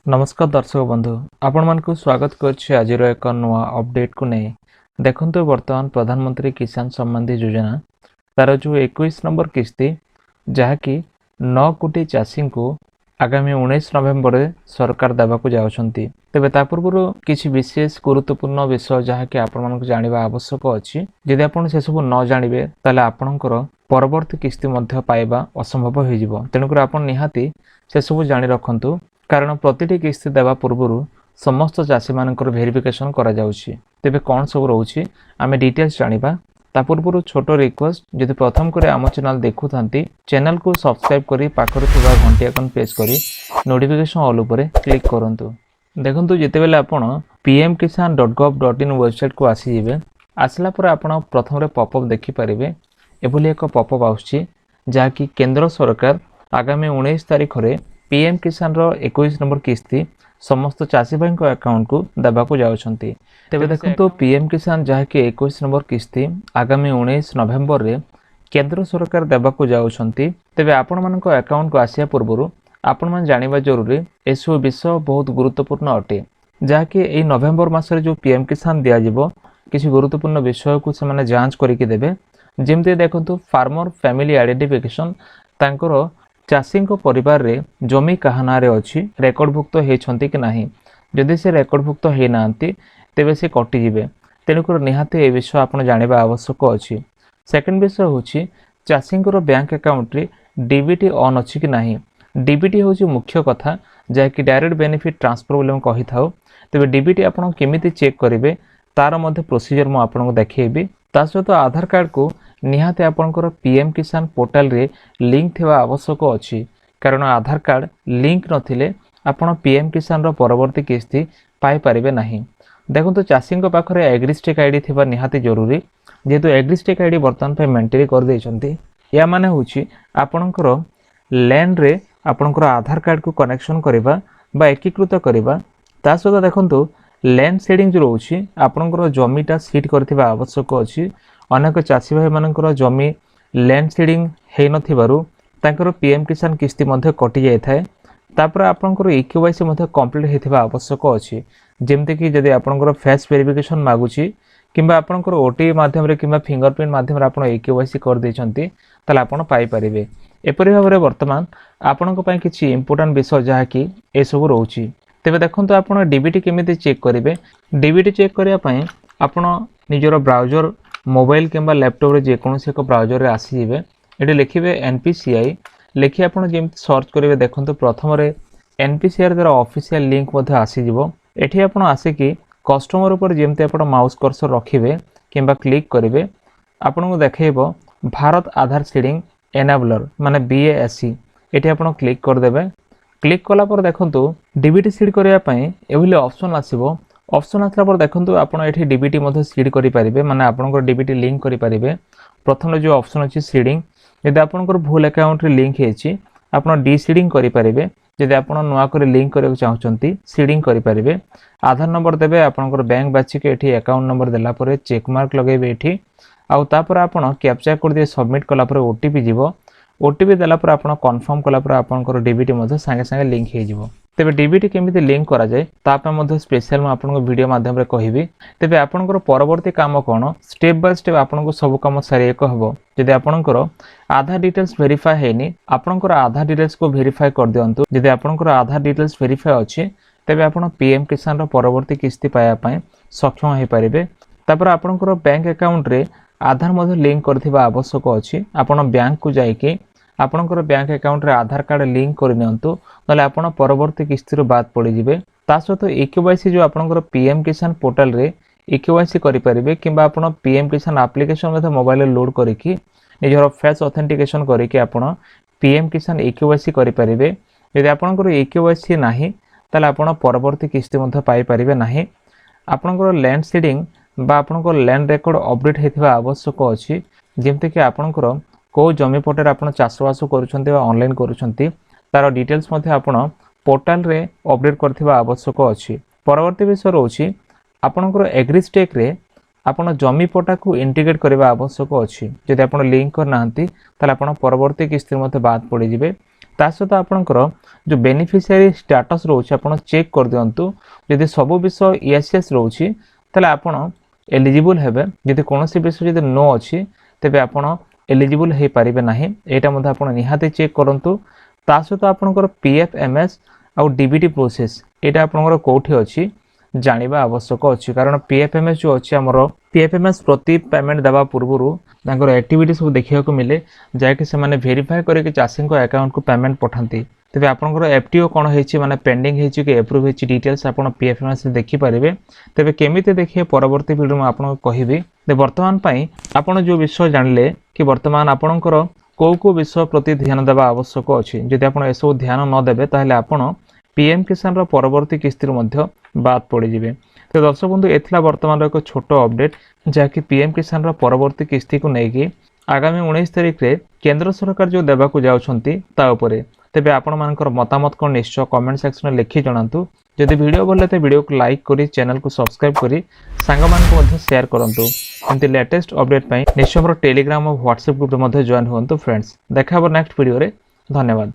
नमस्कार दर्शक बंधु आपण मान को स्वागत करछि आज एक नुआ अपडेट को नहीं देखंतु वर्तमान प्रधानमंत्री किसान सम्मान निधि योजना तार जो 21 नंबर किस्ती जहाँकि 9 कोटी चाषी को आगामी 19 नवेम्बर सरकार देवाक जाउछंती। तेबे ता पूर्व किछि विशेष गुरुत्वपूर्ण विषय जहाँकि आपण मान को जानिबा आवश्यक अछि। यदि आपण से सब न जानिबे ताले आपणकर परवर्ती किस्ती मध्य पाइबा असंभव हो जिवो। तेणुकर आपण निहाती से सब जानि रखंतु कारण प्रतिटी किस्ती देवा पूर्व समस्त चाषी मानकर वेरिफिकेशन करा जाउछि। तेबे कोन सब रहउछि आमे डिटेल्स जानिबा। ता पूर्व छोट रिक्वेस्ट जदि प्रथम करे आम चैनल देखु थांती चैनल को सब्सक्राइब करी पाखरे थिबा घंटी आइकन प्रेस करी नोटिफिकेशन ऑल उपरे क्लिक करंतु। देखंतु जेतेबेले आपण pmkisan.gov.in वेबसाइट को आसी जिवे आसला पर आपण प्रथम रे पॉपअप देखि परिबे। एभली एक पॉपअप आउछि जाकी केंद्र सरकार आगामी 19 तारिख रे पीएम किसान रो 21 नंबर किस्ती समस्त चाषी भाई अकाउंट को देवा को जाउछंती। तेबे देखंतु पीएम किसान जहाँकि 21 नंबर किस्ती आगामी 19 नवेम्बर रे केंद्र सरकार देवा को जाउछंती। तेबे आपण मानको अकाउंट को आसिया पूर्व आपण मान जानिबा जरूरी एसो विषय बहुत गुरुत्वपूर्ण अटे जहाँकि एई नवेम्बर मासरे जो पीएम किसान दिया जिवो किछि गुरुत्वपूर्ण विषय को से माने जांच करिकि देबे। जेमते देखंतु फार्मर फैमिली आइडेंटिफिकेशन तांकर चाषी परिवार रे जमी काहाना रे अछि रेकर्डभुक्त हेछंती कि नाही। जदि से रेकर्डभुक्त हे नांती तेबे से कटि जिवे। तेणुकर निहाते ए विषय आपण जानिबा आवश्यक अछि। सेकंड विषय होछि चाषी बैंक अकाउंट रे डीबीटी ऑन अछि कि नाही। डीबीटी होछि मुख्य कथा जाकि डायरेक्ट बेनिफिट ट्रांसफर बोले कहि थाउ। तेबे डीबीटी आपण केमिति चेक करिवे तार मध्ये प्रोसीजर मु आपनको देखैबी। ता सहित आधार कार्ड को निहाते आपनकर पीएम किसान पोर्टल रे लिंक थिबा आवश्यक अछि कारण आधार कार्ड लिंक नथिले आपण पीएम किसान रो परवर्ती किस्ती पाई परिबे नाही। देखंतु चाषी पाखरे एग्रीस्टेक आईडी थिबा निहाते जरूरी जेतु एग्रीस्टेक आईडी वर्तमान पे मेंटेन कर दैछंती। या माने होछि आपनकर लैंड रे आपनकर आधार कार्ड को कनेक्शन करिबा बा एकीकृत करिबा। ता सहित देखंतु लैंड शेडिंग जो रोछि आपनकर जमीटा सीट करथिबा आवश्यक अछि। अनेक चाषी भाई मानकर जमी लैंड शेडिंग हे नथिबारु तांकर पीएम किसान किस्ती मध्ये कटि जाय थाए। तापर आपनकर ईकेवाईसी मध्ये कंप्लीट हेथिबा आवश्यक अछि। जेमते कि जदि आपनकर फेस वेरिफिकेशन मागुछि किंबा आपनकर ओटीपी माध्यम रे किंबा फिंगरप्रिंट माध्यम रे आपण ईकेवाईसी कर दैछंती ताले आपण पाई परिबे। एपरि भाबरे वर्तमान आपनक पय किछि इंपोर्टेंट विषय जहा कि ए सब रहउछि। तेबे देखंतु आपण डीबीटी केमिति चेक करिवे। डीबीटी चेक करिया पय आपण निजरो ब्राउजर मोबाइल किंबा लैपटॉप रे जे कोनोसी एक ब्राउजर रे आसी जिवे। एटी लिखिबे एनपीसीआई लिखि आपण जेमति सर्च करिवे। देखंतु प्रथम रे एनपीसीआई रे ऑफिशियल लिंक मध्ये आसी जिवो। एठी आपण आसे कि कस्टमर ऊपर जेमति आपण माउस कर्सर रखिबे किंबा क्लिक करिवे आपण को देखैबो भारत आधार सीडिंग एनेबलर माने बीएएससी। एठी आपण क्लिक कर देबे। क्लिक कला पर देखंतु डीबीटी सीड करिया पय एभली ऑप्शन आसीबो। ऑप्शन आसला पर देखंतु आपण एठी डीबीटी मध्ये सीड करि परिबे माने आपनकर डीबीटी लिंक करि परिबे। प्रथम जो ऑप्शन अछि सीडिंग यदि आपनकर भूल अकाउंट रे लिंक हेछि आपण डी सीडिंग करि परिबे। यदि आपण नुआ करे लिंक करक चाहचंती सीडिंग करि परिबे। आधार नंबर देबे आपनकर बैंक बाछि के एठी अकाउंट नंबर देला पर चेक मार्क लगेबे एठी आउ तापर आपण कैप्चा कोड दे सबमिट कला पर ओटीपी जिवो। ओटीपी देला पर आपण कंफर्म कला पर आपनकर डीबीटी मध्ये संगे संगे लिंक हे जिवो। तेबे डीबीटी केमिति लिंक करा जाय ता पे मध्ये स्पेशल म आपनको वीडियो माध्यम रे कहिबी। तेबे आपनकर परवर्ती काम कोन स्टेप बाय स्टेप आपनको सब काम सारी एक हबो। जदि आपनकर आधार डिटेल्स वेरीफाई हेनी आपनकर आधार डिटेल्स को वेरीफाई कर दियंतु। जदि आपनकर आधार डिटेल्स वेरीफाई अछि तेबे आपण पीएम किसान रो परवर्ती किस्ती पाया पय सक्षम हे परिबे। तापर आपनकर बैंक अकाउंट रे आधार मध्ये लिंक करथिबा आवश्यक अछि। आपण बैंक को जाय कि आपनकर बैंक अकाउंट रे आधार कार्ड लिंक कर नियंतु नले आपण परवर्ती किस्ती रो बात पड़ी जिवे। ता सहित ईकेवाईसी जो आपनकर पीएम किसान पोर्टल रे ईकेवाईसी करि परिबे किंबा आपण पीएम किसान एप्लीकेशन मध्ये मोबाइल रे लोड करिकि निजरो फेस ऑथेंटिकेशन करिकि आपण पीएम किसान ईकेवाईसी करि परिबे। यदि आपनकर ईकेवाईसी नाही ताले आपण परवर्ती किस्ती मध्ये पाई परिबे नाही। आपनकर लैंड सीडिंग बा आपनकर लैंड रिकॉर्ड अपडेट हेथिबा आवश्यक अछि। जेमते कि आपनकर को जमी पटर आपण चाषबास करूछंती बा ऑनलाइन करूछंती तार डिटेल्स मध्ये आपण पोर्टल रे अपडेट करथिबा आवश्यक अछि। परवर्ती विषय रहउछि आपनकर एग्रीस्टेक रे आपण जमी पटा को इंटीग्रेट करबा आवश्यक अछि। जदि आपण लिंक कर नाहंती ताले आपण परवर्ती किस्ती मध्ये बात पड़ी जिवे। ता सहित आपणकर जो बेनिफिशियरी स्टेटस रोचे आपण चेक कर दियंतु यदि सब विषय यस यस रोची तले आपण एलिजिबल हेबे यदि कोनोसी विषय यदि नो अछि तेबे आपण एलिजिबल हे पारिबे नाही एटा मध्ये आपण निहाते चेक करंतु ता सहित आपणकर पीएफएमएस आउ डीबीटी प्रोसेस एटा आपणकर कोठी अछि जानिबा आवश्यक अछि कारण पीएफएमएस जो अछि हमरो पीएफएमएस प्रति पेमेंट देबा पूर्वरु तांकर एक्टिविटी सब देखिया को मिले जाके से माने वेरीफाई करे कि चाषी को अकाउंट को पेमेंट पठांती तेबे आपनकर एफटीओ कोन हेछि माने पेंडिंग हेछि कि अप्रूव हेछि डिटेल्स आपण पीएफएमएस देखि पारिबे तेबे केमिते देखिए परवर्ती वीडियो में आपण कहिबे ते वर्तमान पई आपण जो विषय जानले कि वर्तमान आपनकर को विषय प्रति ध्यान देबा आवश्यक अछि जदि आपण एसो ध्यान न देबे ताहले आपण पीएम किसान रो परवर्ती किस्ती मध्य बाद पड़ी जिवे तो दर्शक बंधु एथला वर्तमान एक छोटो अपडेट जहाँकि पीएम किसान रो परवर्ती किस्ती को लेकिन आगामी 19 तारिख रे केंद्र सरकार जो देबा को जाउछंती ता उपरे तेबे आपण मानकर मतामत को निश्चय कमेंट सेक्शन में लिखि जणांतु जदि वीडियो भल लगे वीडियो को लाइक करी चैनल को सब्सक्राइब करी सांग मान को मध्य शेयर करंतु एंती लेटेस्ट अपडेट पई निश्चय हमर टेलीग्राम और व्हाट्सएप ग्रुप रे मध्य जॉइन होंतु फ्रेंड्स देखा नेक्स्ट वीडियो रे धन्यवाद।